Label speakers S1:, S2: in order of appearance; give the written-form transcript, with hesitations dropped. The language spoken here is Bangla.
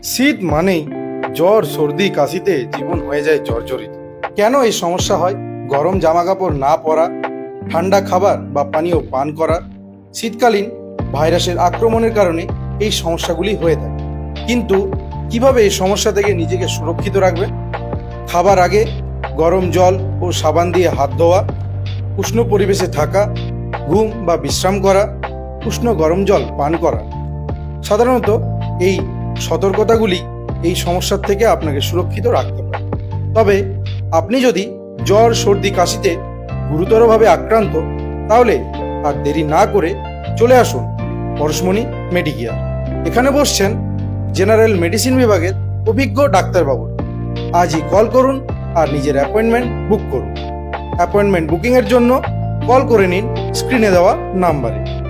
S1: শীত মানেই জ্বর সর্দি কাশিতে জীবন হয়ে যায় জর্জরিত। কেন এই সমস্যা হয়? গরম জামা কাপড় না পরা, ঠান্ডা খাবার বা পানীয় পান করা, শীতকালীন ভাইরাসের আক্রমণের কারণে এই সমস্যাগুলি হয়ে থাকে। কিন্তু কিভাবে এই সমস্যা থেকে নিজেকে সুরক্ষিত রাখবেন? খাবার আগে গরম জল ও সাবান দিয়ে হাত ধোয়া, উষ্ণ পরিবেশে থাকা, ঘুম বা বিশ্রাম করা, উষ্ণ গরম জল পান করা। সাধারণত এই সতর্কতাগুলি এই সমস্যার থেকে আপনাকে সুরক্ষিত রাখতে পারে। তবে আপনি যদি জ্বর সর্দি কাশিতে গুরুতরভাবে আক্রান্ত, তাহলে আর দেরি না করে চলে আসুন পরশমণি মেডিকেয়ার। এখানে বসছেন জেনারেল মেডিসিন বিভাগের অভিজ্ঞ ডাক্তারবাবু। আজই কল করুন আর নিজের অ্যাপয়েন্টমেন্ট বুক করুন। অ্যাপয়েন্টমেন্ট বুকিংয়ের জন্য কল করে নিন স্ক্রিনে দেওয়া নাম্বারে।